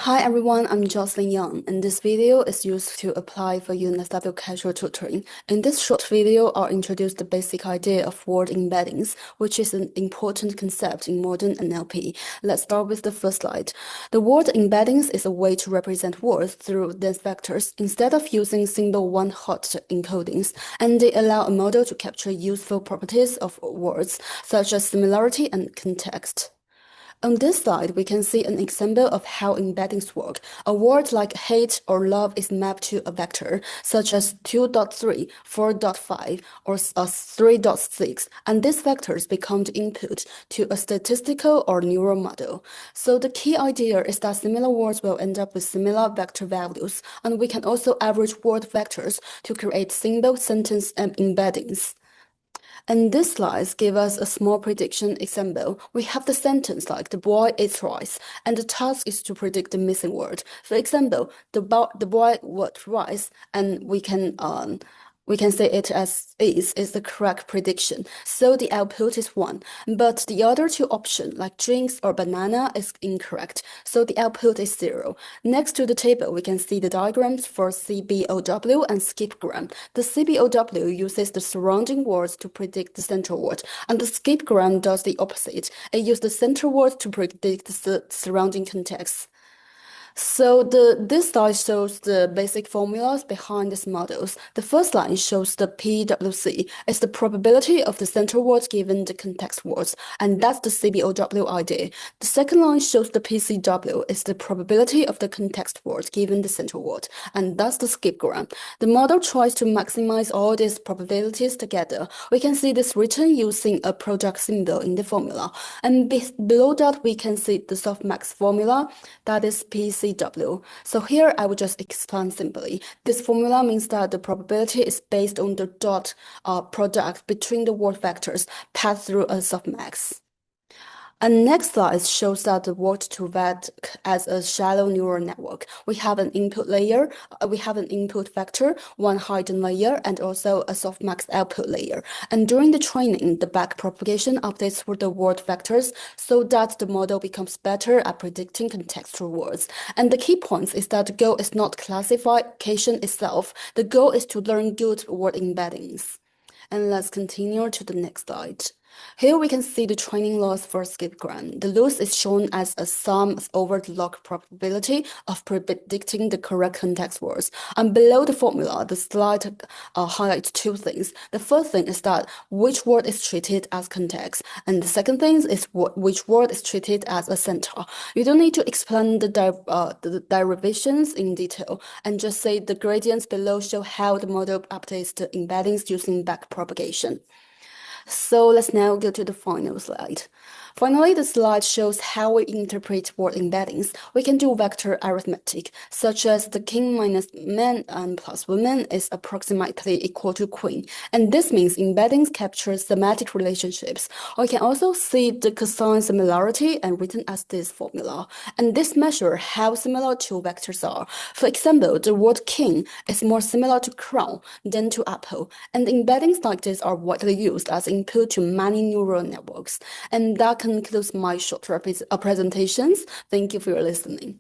Hi everyone, I'm Jocelyn Young, and this video is used to apply for UNSW casual tutoring. In this short video, I'll introduce the basic idea of word embeddings, which is an important concept in modern NLP. Let's start with the first slide. The word embeddings is a way to represent words through dense vectors instead of using single one-hot encodings, and they allow a model to capture useful properties of words, such as similarity and context. On this slide, we can see an example of how embeddings work. A word like hate or love is mapped to a vector, such as 2.3, 4.5, or 3.6, and these vectors become the input to a statistical or neural model. So the key idea is that similar words will end up with similar vector values, and we can also average word vectors to create single sentence embeddings. And these slides give us a small prediction example. We have the sentence like the boy eats rice, and the task is to predict the missing word. For example, the boy would rice, and we can say it as is the correct prediction. So the output is 1. But the other two options, like drinks or banana, is incorrect. So the output is 0. Next to the table, we can see the diagrams for CBOW and skipgram. The CBOW uses the surrounding words to predict the central word, and the skipgram does the opposite. It uses the central word to predict the surrounding context. So this slide shows the basic formulas behind these models. The first line shows the PWC. It's the probability of the central words given the context words, and that's the CBOW idea. The second line shows the PCW. It's the probability of the context words given the central word, and that's the skipgram. The model tries to maximize all these probabilities together. We can see this written using a product symbol in the formula, and below that we can see the softmax formula, that is PCW. So here I will just explain simply. This formula means that the probability is based on the dot product between the word vectors passed through a softmax. And next slide shows that the word-to-vec as a shallow neural network. We have an input layer, we have an input vector, one hidden layer, and also a softmax output layer. And during the training, the backpropagation updates for the word vectors so that the model becomes better at predicting contextual words. And the key point is that the goal is not classification itself. The goal is to learn good word embeddings. And let's continue to the next slide. Here we can see the training loss for skipgram. The loss is shown as a sum over the log probability of predicting the correct context words. And below the formula, the slide highlights two things. The first thing is that which word is treated as context, and the second thing is which word is treated as a center. You don't need to explain the derivations in detail, and just say the gradients below show how the model updates the embeddings using backpropagation. So let's now go to the final slide. Finally, the slide shows how we interpret word embeddings. We can do vector arithmetic, such as the king minus man and plus woman is approximately equal to queen. And this means embeddings capture semantic relationships. We can also see the cosine similarity and written as this formula. And this measures how similar two vectors are. For example, the word king is more similar to crown than to apple. And embeddings like this are widely used as input to many neural networks. And that concludes my short presentations. Thank you for your listening.